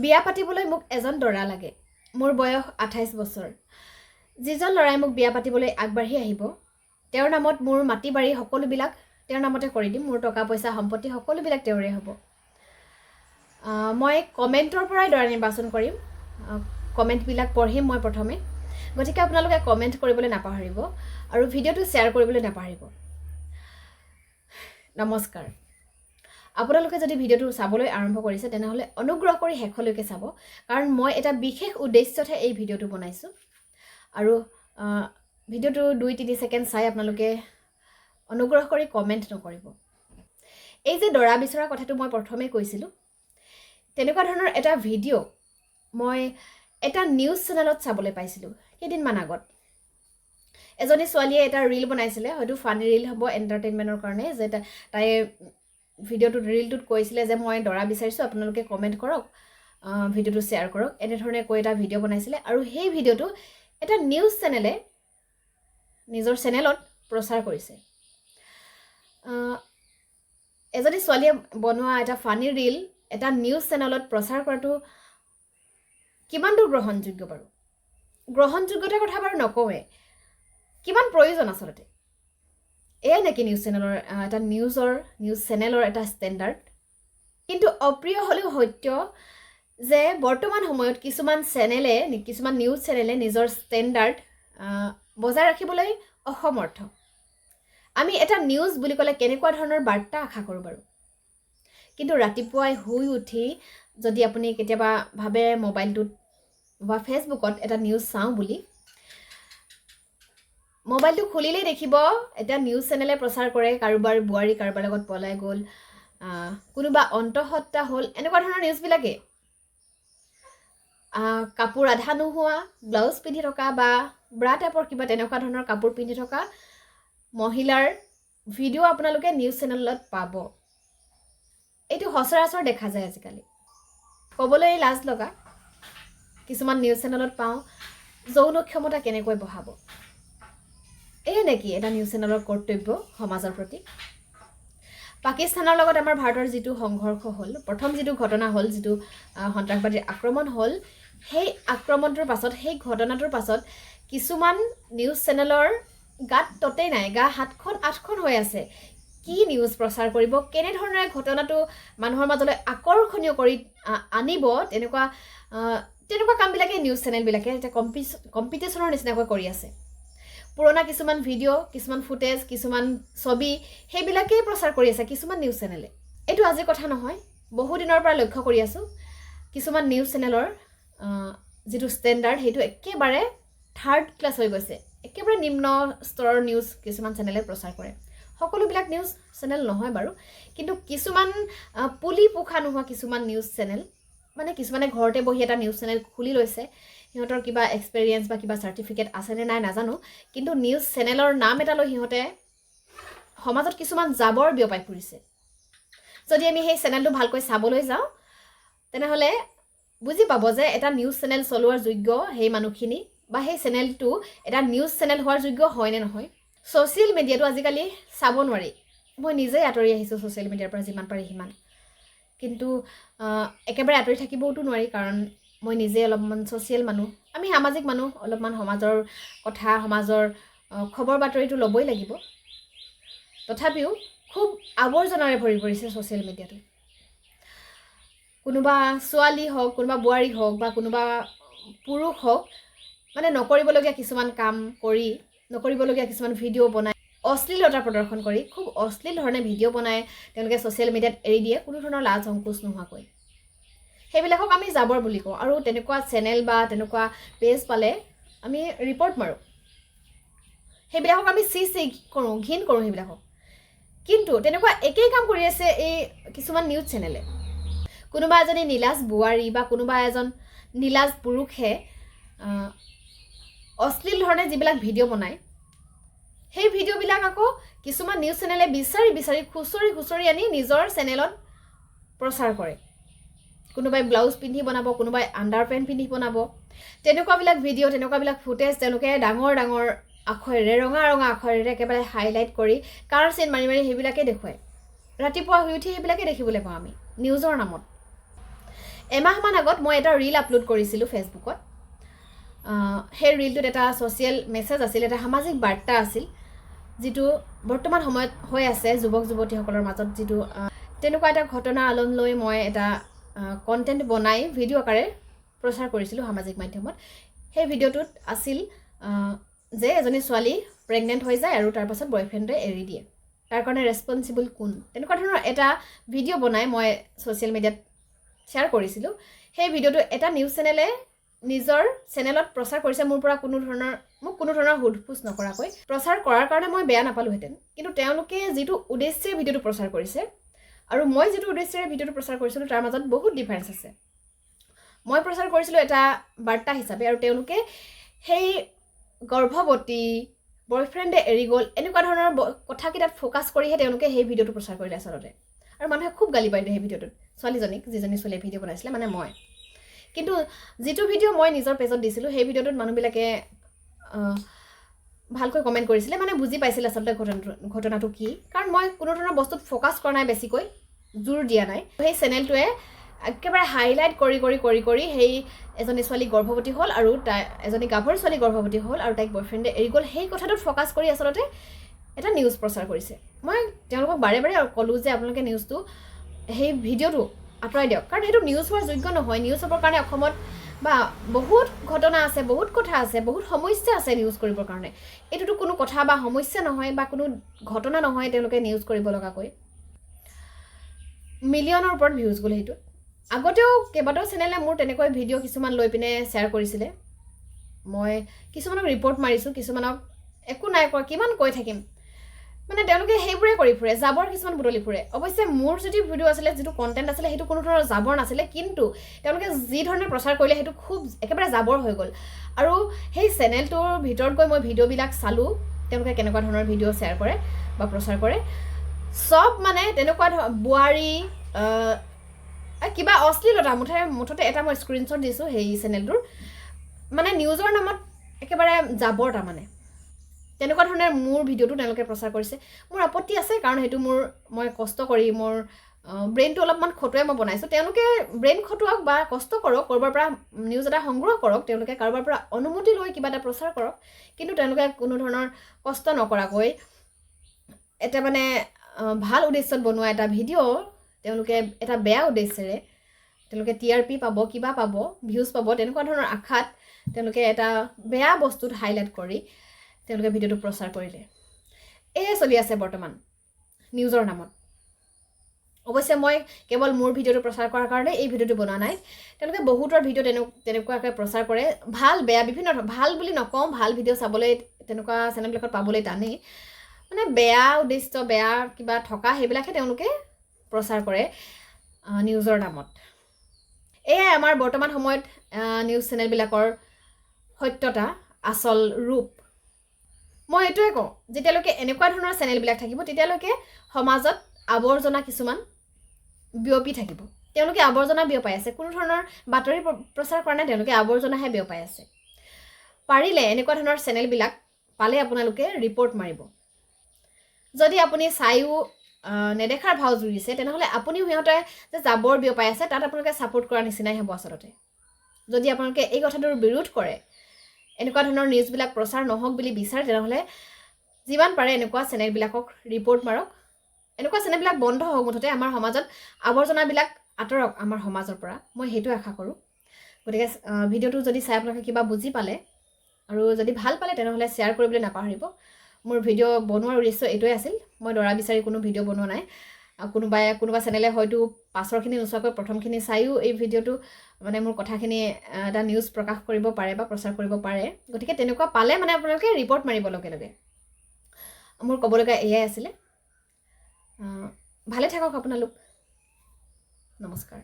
বিয়া পাতিবলৈ মোক এজন দৰা লাগে। মোৰ বয়স 28 বছৰ। যিজন ল'ৰাই মোক বিয়া পাতিবলৈ আগবাঢ়ি আহিব, তেওঁৰ নামত মোৰ মাটি বাৰী সকলোবিলাক তেওঁৰ নামতে কৰি দিম। মোৰ টকা পইচা সম্পত্তি সকলোবিলাক তেওঁৰে হ'ব। মই কমেণ্টৰ পৰাই দৰা নিৰ্বাচন কৰিম। কমেণ্টবিলাক পঢ়িম মই প্ৰথমে। গতিকে আপোনালোকে কমেণ্ট কৰিবলৈ নাপাহৰিব আৰু ভিডিঅ'টো শ্বেয়াৰ কৰিবলৈ নাপাহৰিব। নমস্কাৰ। আপোনালোকে যদি ভিডিঅ'টো চাবলৈ আৰম্ভ কৰিছে তেনেহ'লে অনুগ্ৰহ কৰি শেষলৈকে চাব, কাৰণ মই এটা বিশেষ উদ্দেশ্যতহে এই ভিডিঅ'টো বনাইছোঁ। আৰু ভিডিঅ'টো 2-3 ছেকেণ্ড চাই আপোনালোকে অনুগ্ৰহ কৰি কমেণ্ট নকৰিব। এই যে দৰা বিচৰা কথাটো মই প্ৰথমে কৈছিলোঁ, তেনেকুৱা ধৰণৰ এটা ভিডিঅ' মই এটা নিউজ চেনেলত চাবলৈ পাইছিলোঁ কেইদিনমান আগত। এজনী ছোৱালীয়ে এটা ৰীল বনাইছিলে, হয়তো ফানি ৰীল হ'ব এণ্টাৰটেইনমেণ্টৰ কাৰণে, যে তাই ভিডিঅ'টোত ৰীলটোত কৈছিলে যে মই দৰা বিচাৰিছোঁ, আপোনালোকে কমেণ্ট কৰক, ভিডিঅ'টো শ্বেয়াৰ কৰক, এনেধৰণে কৈ এটা ভিডিঅ' বনাইছিলে। আৰু সেই ভিডিঅ'টো এটা নিউজ চেনেলে নিজৰ চেনেলত প্ৰচাৰ কৰিছে। এজনী ছোৱালীয়ে বনোৱা এটা ফানি ৰীল এটা নিউজ চেনেলত প্ৰচাৰ কৰাটো কিমান দূৰ গ্ৰহণযোগ্য বাৰু? গ্ৰহণযোগ্যতাৰ কথা বাৰু নকওঁৱে, কিমান প্ৰয়োজন আচলতে? এয়াই নেকি নিউজ চেনেলৰ এটা নিউজ চেনেলৰ এটা ষ্টেণ্ডাৰ্ড? কিন্তু অপ্ৰিয় হ'লেও সত্য যে বৰ্তমান সময়ত কিছুমান নিউজ চেনেলে নিজৰ ষ্টেণ্ডাৰ্ড বজাই ৰাখিবলৈ অসমৰ্থ। আমি এটা নিউজ বুলি ক'লে কেনেকুৱা ধৰণৰ বাৰ্তা আশা কৰোঁ বাৰু? কিন্তু ৰাতিপুৱাই শুই উঠি যদি আপুনি কেতিয়াবা ভাবে মোবাইলটোত বা ফেচবুকত এটা নিউজ চাওঁ বুলি, মোবাইলটো খুলিলেই দেখিব এটা নিউজ চেনেলে প্ৰচাৰ কৰে কাৰোবাৰ বোৱাৰী কাৰোবাৰ লগত পলাই গ'ল, কোনোবা অন্তঃহত্যা হ'ল, এনেকুৱা ধৰণৰ নিউজবিলাকে। কাপোৰ আধা নোহোৱা, ব্লাউজ পিন্ধি থকা বা ব্ৰা টাইপৰ কিবা তেনেকুৱা ধৰণৰ কাপোৰ পিন্ধি থকা মহিলাৰ ভিডিঅ' আপোনালোকে নিউজ চেনেলত পাব। এইটো সচৰাচৰ দেখা যায় আজিকালি। ক'বলৈ লাজ লগা, কিছুমান নিউজ চেনেলত পাওঁ যৌন ক্ষমতা কেনেকৈ বঢ়াব। এয়ে নেকি এটা নিউজ চেনেলৰ কৰ্তব্য সমাজৰ প্ৰতি? পাকিস্তানৰ লগত আমাৰ ভাৰতৰ যিটো সংঘৰ্ষ হ'ল, প্ৰথম যিটো ঘটনা হ'ল, যিটো সন্ত্ৰাসবাদীৰ আক্ৰমণ হ'ল, সেই আক্ৰমণটোৰ পাছত, সেই ঘটনাটোৰ পাছত কিছুমান নিউজ চেনেলৰ গাত ততেই নাই, গা 7খন-8খন হৈ আছে। কি নিউজ প্ৰচাৰ কৰিব, কেনেধৰণে ঘটনাটো মানুহৰ মাজলৈ আকৰ্ষণীয় কৰি আনিব, তেনেকুৱা কামবিলাকে নিউজ চেনেলবিলাকে এতিয়া কম্পিটিশ্যনৰ নিচিনাকৈ কৰি আছে। পুৰণা কিছুমান ভিডিঅ', কিছুমান ফুটেজ, কিছুমান ছবি, সেইবিলাকেই প্ৰচাৰ কৰি আছে কিছুমান নিউজ চেনেলে। এইটো আজিৰ কথা নহয়, বহুদিনৰ পৰা লক্ষ্য কৰি আছোঁ। কিছুমান নিউজ চেনেলৰ যিটো ষ্টেণ্ডাৰ্ড সেইটো একেবাৰে থাৰ্ড ক্লাছ হৈ গৈছে। একেবাৰে নিম্ন স্তৰৰ নিউজ কিছুমান চেনেলে প্ৰচাৰ কৰে। সকলোবিলাক নিউজ চেনেল নহয় বাৰু, কিন্তু কিছুমান পুলি পোখা নোহোৱা কিছুমান নিউজ চেনেল, মানে কিছুমানে ঘৰতে বহি এটা নিউজ চেনেল খুলি লৈছে। সিহঁতৰ কিবা এক্সপেৰিয়েঞ্চ বা কিবা চাৰ্টিফিকেট আছেনে নাই নাজানো, কিন্তু নিউজ চেনেলৰ নাম এটা লৈ সিহঁতে সমাজত কিছুমান জাবৰ বিয়পাই ফুৰিছে। যদি আমি সেই চেনেলটো ভালকৈ চাবলৈ যাওঁ তেনেহ'লে বুজি পাব যে এটা নিউজ চেনেল চলোৱাৰ যোগ্য সেই মানুহখিনি বা সেই চেনেলটো এটা নিউজ চেনেল হোৱাৰ যোগ্য হয় নে নহয়। ছ'চিয়েল মিডিয়াটো আজিকালি চাব নোৱাৰি। মই নিজেই আঁতৰি আহিছোঁ ছ'চিয়েল মিডিয়াৰ পৰা যিমান পাৰি সিমান। কিন্তু একেবাৰে আঁতৰি থাকিবওতো নোৱাৰি, কাৰণ মই নিজে অলপমান ছ'চিয়েল মানুহ, আমি সামাজিক মানুহ, অলপমান সমাজৰ কথা, সমাজৰ খবৰ বাতৰিটো ল'বই লাগিব। তথাপিও খুব আৱৰ্জনাৰে ভৰি পৰিছে ছ'চিয়েল মিডিয়াটো। কোনোবা ছোৱালী হওক, কোনোবা বোৱাৰী হওক বা কোনোবা পুৰুষ হওক, মানে নকৰিবলগীয়া কিছুমান কাম কৰি, নকৰিবলগীয়া কিছুমান ভিডিঅ' বনাই, অশ্লীলতা প্ৰদৰ্শন কৰি, খুব অশ্লীল ধৰণে ভিডিঅ' বনাই তেওঁলোকে ছ'চিয়েল মিডিয়াত এৰি দিয়ে কোনো ধৰণৰ লাজ সংকোচ নোহোৱাকৈ। সেইবিলাকক আমি জাবৰ বুলি কওঁ, আৰু তেনেকুৱা চেনেল বা তেনেকুৱা পেজ পালে আমি ৰিপৰ্ট মাৰোঁ। সেইবিলাকক আমি কৰোঁ, ঘিণ কৰোঁ সেইবিলাকক। কিন্তু তেনেকুৱা একেই কাম কৰি আছে এই কিছুমান নিউজ চেনেলে। কোনোবা এজনী নীলাজ বোৱাৰী বা কোনোবা এজন নীলাজ পুৰুষে অশ্লীল ধৰণে যিবিলাক ভিডিঅ' বনায়, সেই ভিডিঅ'বিলাক আকৌ কিছুমান নিউজ চেনেলে বিচাৰি খুচৰি আনি নিজৰ চেনেলত প্ৰচাৰ কৰে। কোনোবাই ব্লাউজ পিন্ধি বনাব, কোনোবাই আণ্ডাৰ পেণ্ট পিন্ধি বনাব। তেনেকুৱাবিলাক ভিডিঅ', তেনেকুৱাবিলাক ফুটেজ তেওঁলোকে ডাঙৰ ডাঙৰ আখৰেৰে, ৰঙা আখৰেৰে একেবাৰে হাইলাইট কৰি কাৰ চিন মাৰি সেইবিলাকে দেখুৱায়। ৰাতিপুৱা শুই উঠি সেইবিলাকে দেখিবলৈ পাওঁ আমি নিউজৰ নামত। এমাহমান আগত মই এটা ৰীল আপলোড কৰিছিলোঁ ফেচবুকত। সেই ৰীলটোত এটা ছ'চিয়েল মেছেজ আছিল, এটা সামাজিক বাৰ্তা আছিল, যিটো বৰ্তমান সময়ত হৈ আছে যুৱক যুৱতীসকলৰ মাজত। যিটো তেনেকুৱা এটা ঘটনা আলম লৈ মই এটা কণ্টেণ্ট বনাই ভিডিঅ' আকাৰে প্ৰচাৰ কৰিছিলোঁ সামাজিক মাধ্যমত। সেই ভিডিঅ'টোত আছিল যে এজনী ছোৱালী প্ৰেগনেণ্ট হৈ যায় আৰু তাৰপাছত বয়ফ্ৰেণ্ডে এৰি দিয়ে, তাৰ কাৰণে ৰেছপনচিবল কোন, তেনেকুৱা ধৰণৰ এটা ভিডিঅ' বনাই মই ছ'চিয়েল মিডিয়াত শ্বেয়াৰ কৰিছিলোঁ। সেই ভিডিঅ'টো এটা নিউজ চেনেলে নিজৰ চেনেলত প্ৰচাৰ কৰিছে, মোক কোনো ধৰণৰ সোধপোছ নকৰাকৈ। প্ৰচাৰ কৰাৰ কাৰণে মই বেয়া নাপালোহেঁতেন, কিন্তু তেওঁলোকে যিটো উদ্দেশ্যেৰে ভিডিঅ'টো প্ৰচাৰ কৰিছে আৰু মই যিটো উদ্দেশ্যেৰে ভিডিঅ'টো প্ৰচাৰ কৰিছিলোঁ তাৰ মাজত বহুত ডিফাৰেঞ্চ আছে। মই প্ৰচাৰ কৰিছিলোঁ এটা বাৰ্তা হিচাপে, আৰু তেওঁলোকে সেই গৰ্ভৱতী, বয়ফ্ৰেণ্ডে এৰি গ'ল, এনেকুৱা ধৰণৰ কথাকেইটাত ফ'কাছ কৰিহে তেওঁলোকে সেই ভিডিঅ'টো প্ৰচাৰ কৰিলে আচলতে। আৰু মানুহে খুব গালি পাৰিলে সেই ভিডিঅ'টোত ছোৱালীজনীক, যিজনী ছোৱালীয়ে ভিডিঅ' বনাইছিলে, মানে মই। কিন্তু যিটো ভিডিঅ' মই নিজৰ পেজত দিছিলোঁ সেই ভিডিঅ'টোত মানুহবিলাকে ভালকৈ কমেণ্ট কৰিছিলে, মানে বুজি পাইছিলে আচলতে ঘটনাটো কি। কাৰণ মই কোনো ধৰণৰ বস্তুত ফ'কাছ কৰা নাই, বেছিকৈ জোৰ দিয়া নাই। সেই চেনেলটোৱে একেবাৰে হাইলাইট কৰি সেই এজনী ছোৱালী গৰ্ভৱতী হ'ল আৰু এজনী গাভৰু ছোৱালী গৰ্ভৱতী হ'ল আৰু তাইক বয়ফ্ৰেণ্ডে এৰি গ'ল, সেই কথাটোত ফ'কাছ কৰি আচলতে এটা নিউজ প্ৰচাৰ কৰিছে। মই তেওঁলোকক বাৰে বাৰে ক'লোঁ যে আপোনালোকে নিউজটো, সেই ভিডিঅ'টো আঁতৰাই দিয়ক, কাৰণ সেইটো নিউজ হোৱাৰ যোগ্য নহয়। নিউজ হ'বৰ কাৰণে অসমত বা বহুত ঘটনা আছে, বহুত কথা আছে, বহুত সমস্যা আছে নিউজ কৰিবৰ কাৰণে। এইটোতো কোনো কথা বা সমস্যা নহয় বা কোনো ঘটনা নহয় তেওঁলোকে নিউজ কৰিব লগাকৈ। মিলিয়নৰ ওপৰত ভিউজ গ'ল সেইটোত। আগতেও কেইবাটাও চেনেলে মোৰ তেনেকৈ ভিডিঅ' কিছুমান লৈ পিনে শ্বেয়াৰ কৰিছিলে। মই কিছুমানক ৰিপৰ্ট মাৰিছোঁ, কিছুমানক একো নাই কোৱা, কিমান কৈ থাকিম। মানে তেওঁলোকে সেইবোৰে কৰি ফুৰে, জাবৰ কিছুমান বুটলি ফুৰে। অৱশ্যে মোৰ যিটো ভিডিঅ' আছিলে, যিটো কণ্টেণ্ট আছিলে, সেইটো কোনো ধৰণৰ জাবৰ নাছিলে, কিন্তু তেওঁলোকে যি ধৰণে প্ৰচাৰ কৰিলে সেইটো খুব একেবাৰে জাবৰ হৈ গ'ল। আৰু সেই চেনেলটোৰ ভিতৰত গৈ মই ভিডিঅ'বিলাক চালোঁ, তেওঁলোকে কেনেকুৱা ধৰণৰ ভিডিঅ' শ্বেয়াৰ কৰে বা প্ৰচাৰ কৰে। চব মানে তেনেকুৱা বোৱাৰী, কিবা অশ্লীলতা, মুঠতে এটা মই স্ক্ৰীনশ্বট দিছোঁ সেই চেনেলটোৰ, মানে নিউজৰ নামত একেবাৰে জাবৰ। তাৰমানে তেনেকুৱা ধৰণে মোৰ ভিডিঅ'টো তেওঁলোকে প্ৰচাৰ কৰিছে। মোৰ আপত্তি আছে, কাৰণ সেইটো মই কষ্ট কৰি মোৰ ব্ৰেইনটো অলপমান খটুৱাই মই বনাইছোঁ। তেওঁলোকে ব্ৰেইন খটুৱাওক বা কষ্ট কৰক, ক'ৰবাৰ পৰা নিউজ এটা সংগ্ৰহ কৰক, তেওঁলোকে কাৰোবাৰ পৰা অনুমতি লৈ কিবা এটা প্ৰচাৰ কৰক, কিন্তু তেওঁলোকে কোনো ধৰণৰ কষ্ট নকৰাকৈ এটা মানে ভাল উদ্দেশ্যত বনোৱা এটা ভিডিঅ' তেওঁলোকে এটা বেয়া উদ্দেশ্যেৰে, তেওঁলোকে TRP পাব, কিবা পাব, ভিউজ পাব, তেনেকুৱা ধৰণৰ আশাত তেওঁলোকে এটা বেয়া বস্তুত হাইলাইট কৰি তেওঁলোকে ভিডিঅ'টো প্ৰচাৰ কৰিলে। এয়ে চলি আছে বৰ্তমান নিউজৰ নামত। অৱশ্যে মই কেৱল মোৰ ভিডিঅ'টো প্ৰচাৰ কৰাৰ কাৰণে এই ভিডিঅ'টো বনোৱা নাই। তেওঁলোকে বহুতৰ ভিডিঅ' তেনেকুৱাকৈ প্ৰচাৰ কৰে, ভাল বেয়া বিভিন্ন ধৰণৰ। ভাল বুলি নকওঁ, ভাল ভিডিঅ' চাবলৈ তেনেকুৱা চেনেলবিলাকত পাবলৈ টানেই। মানে বেয়া উদ্দেশ্য, বেয়া কিবা থকা সেইবিলাকহে তেওঁলোকে প্ৰচাৰ কৰে নিউজৰ নামত। এয়াই আমাৰ বৰ্তমান সময়ত নিউজ চেনেলবিলাকৰ সত্যতা, আচল ৰূপ। মই এইটোৱে কওঁ, যেতিয়ালৈকে এনেকুৱা ধৰণৰ চেনেলবিলাক থাকিব, তেতিয়ালৈকে সমাজত আৱৰ্জনা কিছুমান বিয়পি থাকিব। তেওঁলোকে আৱৰ্জনা বিয়পাই আছে, কোনো ধৰণৰ বাতৰি প্ৰচাৰ কৰা নাই, তেওঁলোকে আৱৰ্জনাহে বিয়পাই আছে। পাৰিলে এনেকুৱা ধৰণৰ চেনেলবিলাক পালে আপোনালোকে ৰিপৰ্ট মাৰিব। যদি আপুনি চায়ো নেদেখাৰ ভাও জুৰিছে, তেনেহ'লে আপুনিও সিহঁতে যে জাবৰ বিয়পাই আছে তাত আপোনালোকে ছাপোৰ্ট কৰা নিচিনাই হ'ব আচলতে। যদি আপোনালোকে এই কথাটোৰ বিৰোধ কৰে, এনেকুৱা ধৰণৰ নিউজবিলাক প্ৰচাৰ নহওক বুলি বিচাৰে, তেনেহ'লে যিমান পাৰে এনেকুৱা চেনেলবিলাকক ৰিপৰ্ট মাৰক, এনেকুৱা চেনেলবিলাক বন্ধ হওক, মুঠতে আমাৰ সমাজত আৱৰ্জনাবিলাক আঁতৰক আমাৰ সমাজৰ পৰা। মই সেইটো আশা কৰোঁ। গতিকে ভিডিঅ'টো যদি চাই আপোনালোকে কিবা বুজি পালে আৰু যদি ভাল পালে, তেনেহ'লে শ্বেয়াৰ কৰিবলৈ নাপাহৰিব। মোৰ ভিডিঅ' বনোৱাৰ উদ্দেশ্য এইটোৱে আছিল। মই দৰা বিচাৰি কোনো ভিডিঅ' বনোৱা নাই। কোনোবা চেনেলে হয়তো পাছৰখিনি নোচোৱাকৈ প্ৰথমখিনি চায়ো এই ভিডিঅ'টো, মানে মোৰ কথাখিনি এটা নিউজ প্ৰকাশ কৰিব পাৰে বা প্ৰচাৰ কৰিব পাৰে। গতিকে তেনেকুৱা পালে মানে আপোনালোকে ৰিপৰ্ট মাৰিব লগে লগে। মোৰ ক'বলগীয়া এয়াই আছিলে। ভালে থাকক আপোনালোক। নমস্কাৰ।